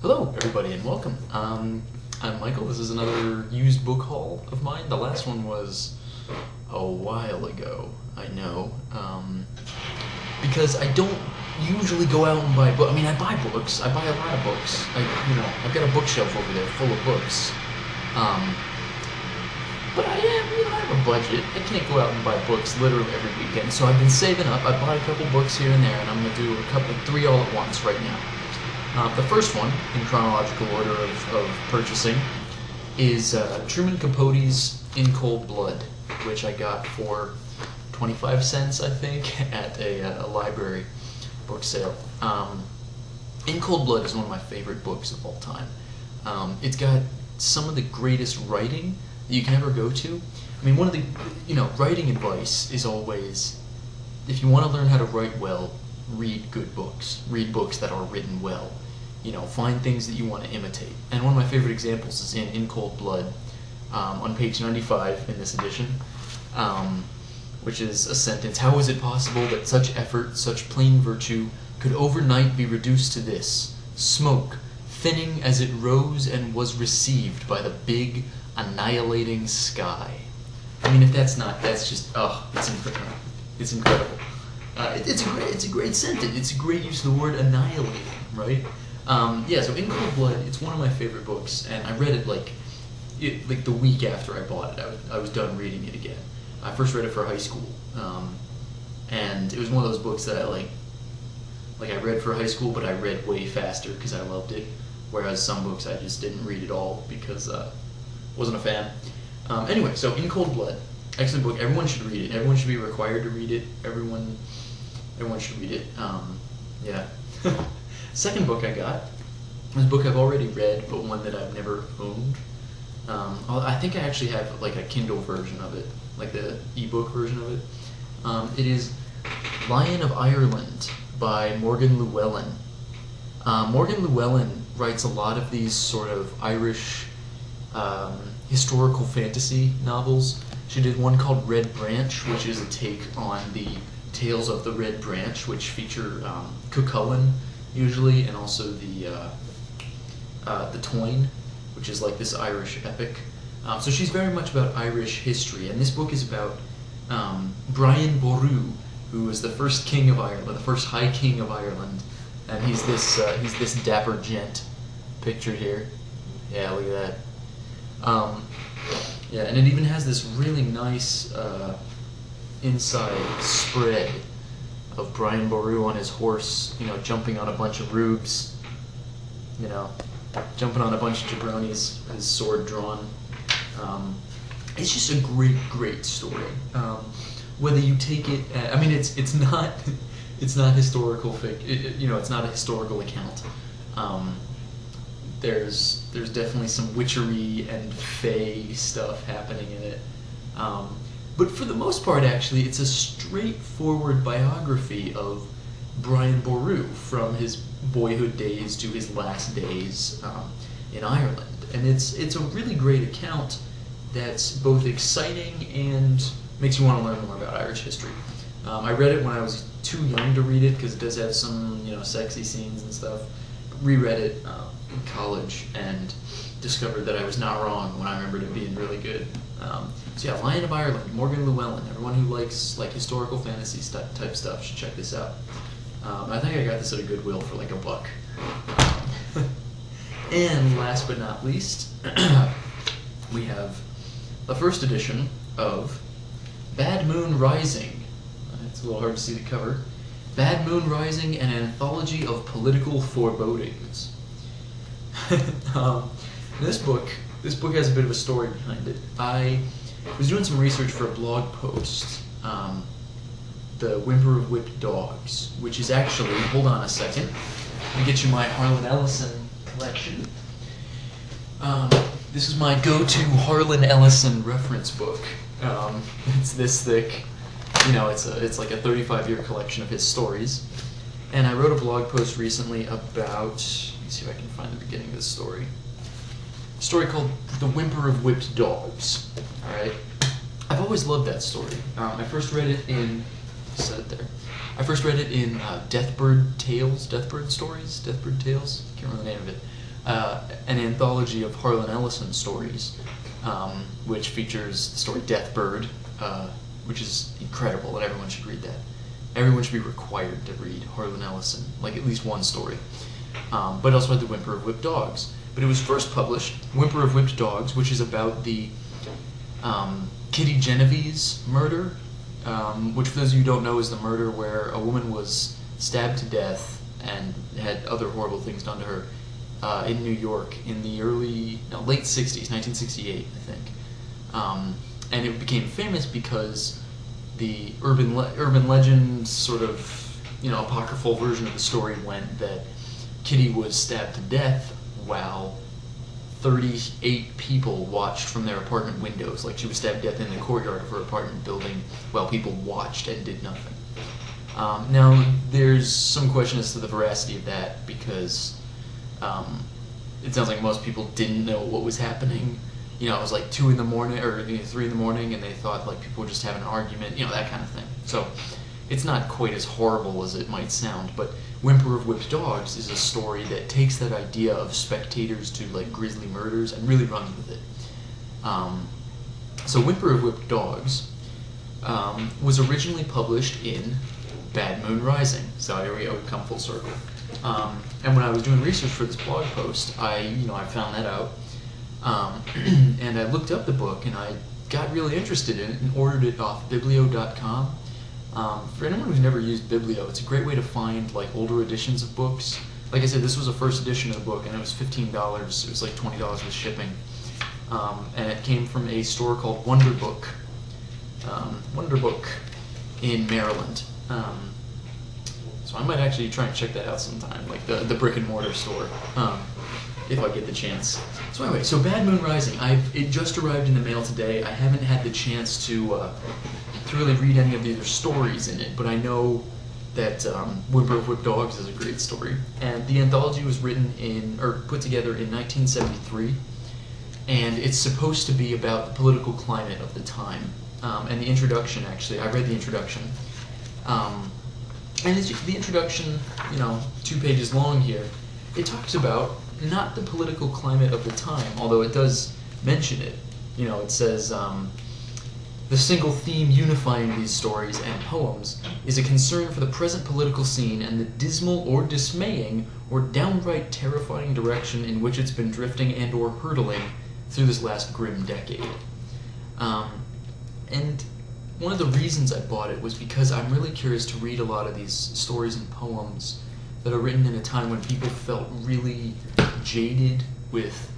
Hello, everybody, and welcome. I'm Michael. This is another used book haul of mine. The last one was a while ago, I know, because I don't usually go out and buy books. I mean, I buy books. I buy a lot of books. I've got a bookshelf over there full of books. Um, but I have a budget. I can't go out and buy books literally every weekend. So I've been saving up. I bought a couple books here and there, and I'm gonna do three all at once right now. The first one, in chronological order of purchasing, is Truman Capote's In Cold Blood, which I got for 25 cents, I think, at a library book sale. In Cold Blood is one of my favorite books of all time. It's got some of the greatest writing that you can ever go to. I mean, one of the, writing advice is always, if you want to learn how to write well, read good books. Read books that are written well. Find things that you want to imitate. And one of my favorite examples is in Cold Blood, on page 95 in this edition, which is a sentence: "How is it possible that such effort, such plain virtue, could overnight be reduced to this, smoke, thinning as it rose and was received by the big, annihilating sky?" I mean, if that's just, it's incredible. It's incredible. It's a great sentence. It's a great use of the word annihilating, right? So In Cold Blood, it's one of my favorite books, and I read it like the week after I bought it. I was done reading it again. I first read it for high school, and it was one of those books that I read for high school, but I read way faster because I loved it. Whereas some books I just didn't read at all because wasn't a fan. Anyway, so In Cold Blood, excellent book. Everyone should read it. Everyone should be required to read it. Everyone should read it. Yeah. Second book I got is a book I've already read, but one that I've never owned. I think I actually have like a Kindle version of it, like the ebook version of it. It is Lion of Ireland by Morgan Llewellyn. Morgan Llewellyn writes a lot of these sort of Irish historical fantasy novels. She did one called Red Branch, which is a take on the Tales of the Red Branch, which feature Cuchulainn usually, and also the Toyne, which is like this Irish epic. So she's very much about Irish history, and this book is about Brian Boru, who was the first king of Ireland, the first High King of Ireland, and he's this dapper gent pictured here. Yeah, look at that. Yeah, and it even has this really nice inside spread of Brian Boru on his horse, jumping on a bunch of rubes, jumping on a bunch of jabronis, his sword drawn. It's just a great story. Whether you take it, it's not historical it's not a historical account. There's definitely some witchery and fae stuff happening in it. But for the most part, actually, it's a straightforward biography of Brian Boru from his boyhood days to his last days in Ireland. And it's a really great account that's both exciting and makes you want to learn more about Irish history. I read it when I was too young to read it because it does have some sexy scenes and stuff. Reread it in college and discovered that I was not wrong when I remembered it being really good. Lion of Ireland, Morgan Llewellyn. Everyone who likes historical fantasy type stuff should check this out. I think I got this at a Goodwill for like $1. And last but not least, we have the first edition of Bad Moon Rising. It's a little hard to see the cover. Bad Moon Rising, an anthology of political forebodings. This book has a bit of a story behind it. I was doing some research for a blog post, The Whimper of Whipped Dogs, which is actually, hold on a second, let me get you my Harlan Ellison collection. This is my go-to Harlan Ellison reference book. It's this thick, it's like a 35-year collection of his stories. And I wrote a blog post recently about, let me see if I can find the beginning of this story. A story called The Whimper of Whipped Dogs. Alright? I've always loved that story. I first read it in, Deathbird Tales, Deathbird Stories, Deathbird Tales, can't remember the name of it. an anthology of Harlan Ellison stories, which features the story Deathbird, which is incredible, and everyone should read that. Everyone should be required to read Harlan Ellison, like at least one story. But also had The Whimper of Whipped Dogs. But it was first published, Whimper of Whipped Dogs, which is about the Kitty Genovese murder, which for those of you who don't know is the murder where a woman was stabbed to death and had other horrible things done to her in New York in the late 60s, 1968, I think. And it became famous because the urban legend sort of, apocryphal version of the story went that Kitty was stabbed to death while 38 people watched from their apartment windows. Like, she was stabbed to death in the courtyard of her apartment building while people watched and did nothing. Now, there's some question as to the veracity of that, because it sounds like most people didn't know what was happening. It was like 2 in the morning, or 3 in the morning, and they thought like people were just having an argument, that kind of thing. So it's not quite as horrible as it might sound, but Whimper of Whipped Dogs is a story that takes that idea of spectators to like grisly murders and really runs with it. So Whimper of Whipped Dogs was originally published in Bad Moon Rising. So here we go, we've come full circle. And when I was doing research for this blog post, I found that out. And I looked up the book, and I got really interested in it and ordered it off Biblio.com. For anyone who's never used Biblio, it's a great way to find like older editions of books. Like I said, this was a first edition of the book, and it was $15. It was like $20 with shipping. And it came from a store called Wonderbook. Wonderbook in Maryland. So I might actually try and check that out sometime, like the brick and mortar store, if I get the chance. So anyway, so Bad Moon Rising, it just arrived in the mail today. I haven't had the chance to really read any of the other stories in it, but I know that Whimper of Whipped Dogs is a great story. And the anthology was put together in 1973, and it's supposed to be about the political climate of the time. And the introduction, actually, I read the introduction. And the introduction, 2 pages long here, it talks about not the political climate of the time, although it does mention it. It says, the single theme unifying these stories and poems is a concern for the present political scene and the dismal or dismaying or downright terrifying direction in which it's been drifting and or hurtling through this last grim decade. And one of the reasons I bought it was because I'm really curious to read a lot of these stories and poems that are written in a time when people felt really jaded with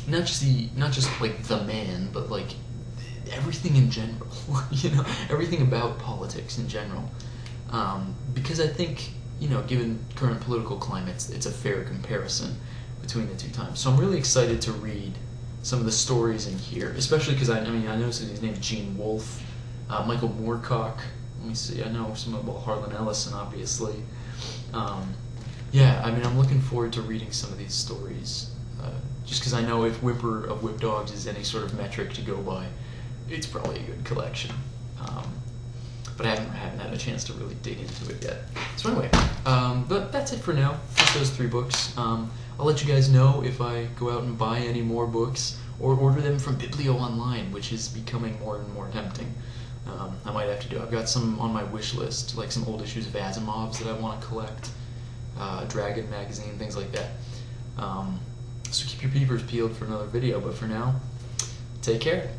not just like the man, but like everything in general. Everything about politics in general. Because I think, given current political climates, it's a fair comparison between the two times. So I'm really excited to read some of the stories in here, especially because I noticed his name Gene Wolfe, Michael Moorcock. Let me see. I know some about Harlan Ellison, obviously. I'm looking forward to reading some of these stories, just because I know if Whimper of Whipped Dogs is any sort of metric to go by, it's probably a good collection. But I haven't had a chance to really dig into it yet. So anyway, but that's it for now. Just those 3 books. I'll let you guys know if I go out and buy any more books or order them from Biblio Online, which is becoming more and more tempting. I might have to do. I've got some on my wish list, like some old issues of Asimov's that I want to collect, Dragon magazine, things like that. So keep your peepers peeled for another video. But for now, take care.